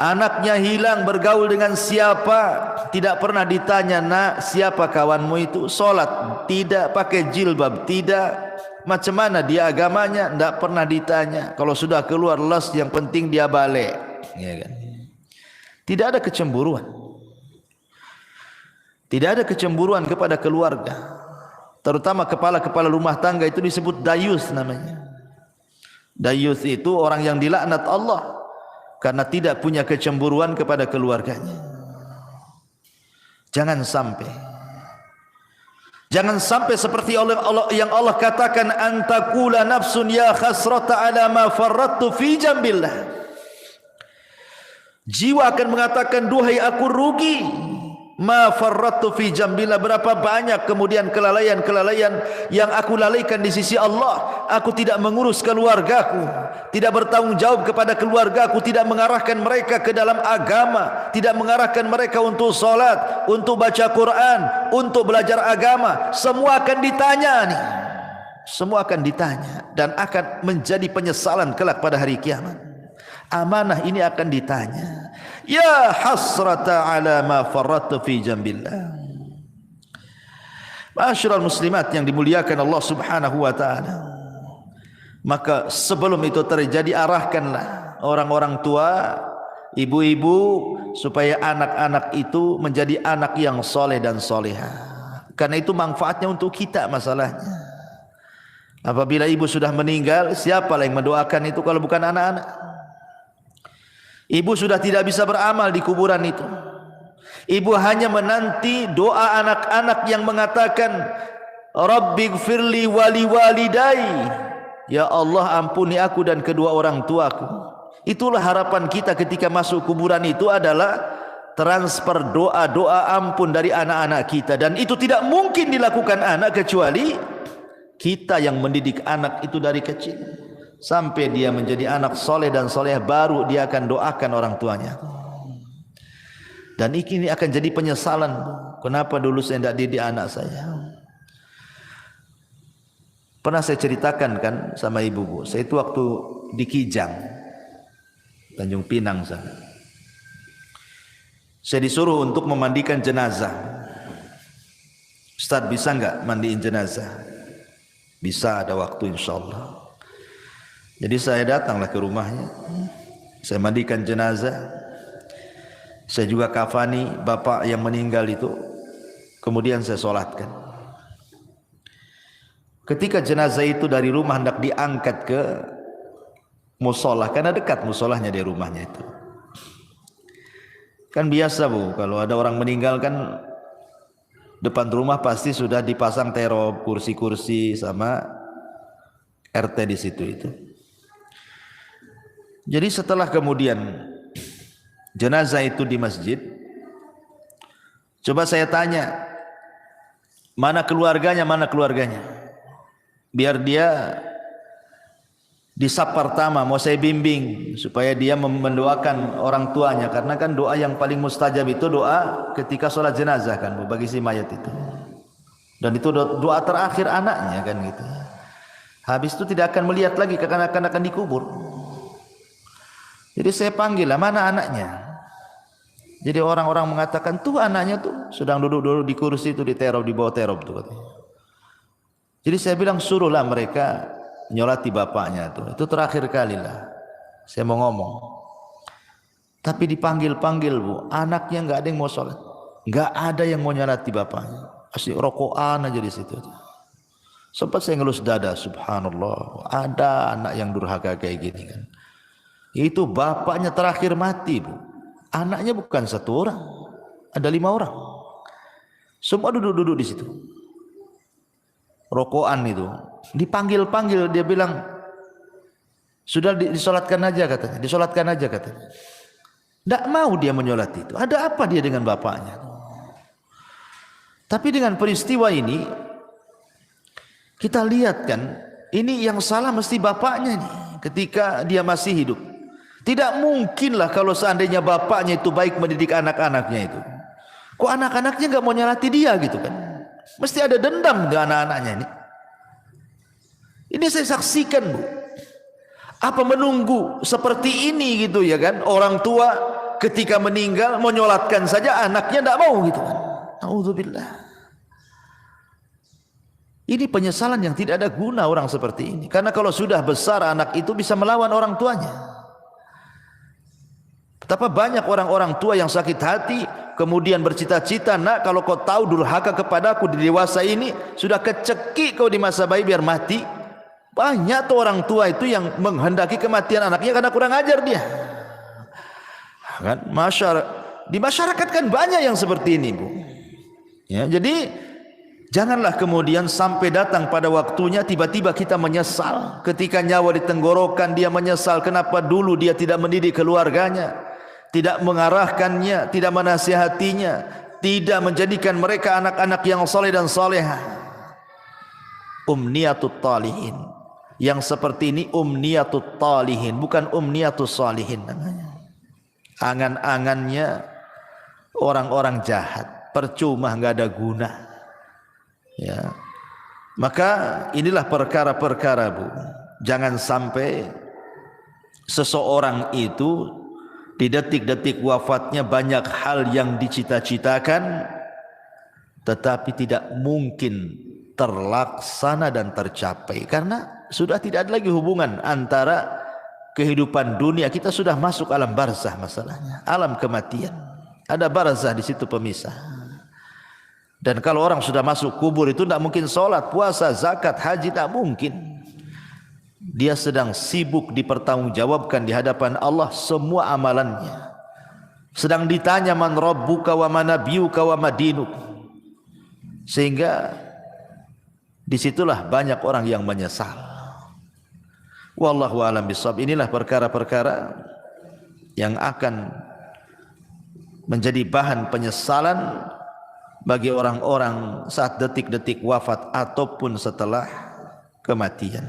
Anaknya hilang bergaul dengan siapa, tidak pernah ditanya, nak siapa kawanmu itu? Solat tidak, pakai jilbab tidak, macam mana dia agamanya, tidak pernah ditanya. Kalau sudah keluar les, yang penting dia balik, ya kan? Tidak ada kecemburuan. Tidak ada kecemburuan kepada keluarga. Terutama kepala-kepala rumah tangga itu disebut dayus namanya. Dayus itu orang yang dilaknat Allah karena tidak punya kecemburuan kepada keluarganya. Jangan sampai seperti yang Allah katakan, antakula nafsun ya khasrata ala ma farrattu fi jambillah. Jiwa akan mengatakan, duhai aku rugi, ma farrattu fi jambillah, berapa banyak kemudian kelalaian-kelalaian yang aku lalaikan di sisi Allah. Aku tidak mengurus keluargaku, tidak bertanggung jawab kepada keluargaku, tidak mengarahkan mereka ke dalam agama, tidak mengarahkan mereka untuk salat, untuk baca Quran, untuk belajar agama. Semua akan ditanya nih. Semua akan ditanya dan akan menjadi penyesalan kelak pada hari kiamat. Amanah ini akan ditanya. Ya hasrata ala ma farrattu fi jambillah. Ma'asyiral muslimat yang dimuliakan Allah Subhanahu wa taala. Maka sebelum itu terjadi, arahkanlah orang-orang tua, ibu-ibu, supaya anak-anak itu menjadi anak yang soleh dan solehah. Karena itu manfaatnya untuk kita masalahnya. Apabila ibu sudah meninggal, siapalah yang mendoakan itu kalau bukan anak-anak? Ibu sudah tidak bisa beramal di kuburan itu. Ibu hanya menanti doa anak-anak yang mengatakan, Rabbighfirli wali walidai. Ya Allah, ampuni aku dan kedua orang tuaku. Itulah harapan kita ketika masuk kuburan itu, adalah transfer doa-doa ampun dari anak-anak kita. Dan itu tidak mungkin dilakukan anak kecuali kita yang mendidik anak itu dari kecil sampai dia menjadi anak soleh dan soleh, baru dia akan doakan orang tuanya. Dan ini akan jadi penyesalan. Kenapa dulu saya tidak didik anak saya? Pernah saya ceritakan kan sama ibu, bu, saya itu waktu di Kijang, Tanjung Pinang sana, saya disuruh untuk memandikan jenazah. Ustaz, bisa enggak mandiin jenazah? Bisa, ada waktu insyaallah. Jadi saya datanglah ke rumahnya, saya mandikan jenazah, saya juga kafani bapak yang meninggal itu, kemudian saya solatkan. Ketika jenazah itu dari rumah hendak diangkat ke musola, karena dekat musolahnya dari rumahnya itu. Kan biasa, bu, kalau ada orang meninggal kan depan rumah pasti sudah dipasang terop, kursi-kursi sama RT di situ itu. Jadi setelah kemudian jenazah itu di masjid, coba saya tanya, mana keluarganya, biar dia di saf pertama mau saya bimbing supaya dia mendoakan orang tuanya, karena kan doa yang paling mustajab itu doa ketika sholat jenazah kan, bagi si mayat itu, dan itu doa terakhir anaknya kan gitu. Habis itu tidak akan melihat lagi kekanak-kanakan akan dikubur. Jadi saya panggil lah, mana anaknya? Jadi orang-orang mengatakan tuh anaknya tuh sedang duduk-duduk di kursi itu diteror, di bawah teror tuh katanya. Jadi saya bilang suruhlah mereka nyolati bapaknya tuh. Itu terakhir kali lah saya mau ngomong. Tapi dipanggil-panggil bu, anaknya nggak ada yang mau sholat, nggak ada yang mau nyolati bapaknya, asli rokokan aja di situ. Sempat saya ngelus dada, subhanallah, ada anak yang durhaka kayak gini kan. Itu bapaknya terakhir mati bu. Anaknya bukan satu orang, ada 5 orang. Semua duduk-duduk di situ. Rokokan itu. Dipanggil-panggil dia bilang, sudah disolatkan aja katanya, disolatkan aja katanya. Tidak mau dia menyolat itu. Ada apa dia dengan bapaknya? Tapi dengan peristiwa ini, kita lihat kan, ini yang salah mesti bapaknya nih, ketika dia masih hidup. Tidak mungkinlah kalau seandainya bapaknya itu baik mendidik anak-anaknya itu. Kok anak-anaknya nggak mau nyalati dia gitu kan? Mesti ada dendam dengan anak-anaknya ini. Ini saya saksikan bu. Apa menunggu seperti ini gitu ya kan? Orang tua ketika meninggal mau nyolatkan saja anaknya tidak mau gitu kan? Auzubillah. Ini penyesalan yang tidak ada guna orang seperti ini. Karena kalau sudah besar anak itu bisa melawan orang tuanya. Betapa banyak orang-orang tua yang sakit hati kemudian bercita-cita, nak kalau kau tahu durhaka kepadaku di dewasa ini, sudah kecekik kau di masa bayi biar mati. Banyak tuh orang tua itu yang menghendaki kematian anaknya karena kurang ajar dia kan. Di masyarakat kan banyak yang seperti ini bu ya. Jadi janganlah kemudian sampai datang pada waktunya tiba-tiba kita menyesal. Ketika nyawa di tenggorokan dia menyesal kenapa dulu dia tidak mendidik keluarganya, tidak mengarahkannya, tidak menasihatinya, tidak menjadikan mereka anak-anak yang saleh dan salehah. Umniyatut talihin. Yang seperti ini umniyatut talihin, bukan umniyatus salihin namanya. Angan-angannya orang-orang jahat, percuma, nggak ada guna. Ya. Maka inilah perkara-perkara bu. Jangan sampai seseorang itu di detik-detik wafatnya banyak hal yang dicita-citakan tetapi tidak mungkin terlaksana dan tercapai karena sudah tidak ada lagi hubungan antara kehidupan dunia. Kita sudah masuk alam barzah masalahnya, alam kematian. Ada barzah di situ pemisah. Dan kalau orang sudah masuk kubur itu tidak mungkin sholat, puasa, zakat, haji, tak mungkin. Dia sedang sibuk dipertanggungjawabkan di hadapan Allah semua amalannya. Sedang ditanya man rabbuka wa man nabiyuka wa madinuk. Sehingga disitulah banyak orang yang menyesal. Wallahu a'lam bishawab. Inilah perkara-perkara yang akan menjadi bahan penyesalan bagi orang-orang saat detik-detik wafat ataupun setelah kematian.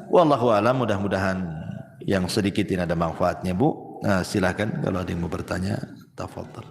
Wallahu a'lam. Mudah-mudahan yang sedikit ini ada manfaatnya bu. Nah, silakan kalau ada yang mau bertanya, tafadhal.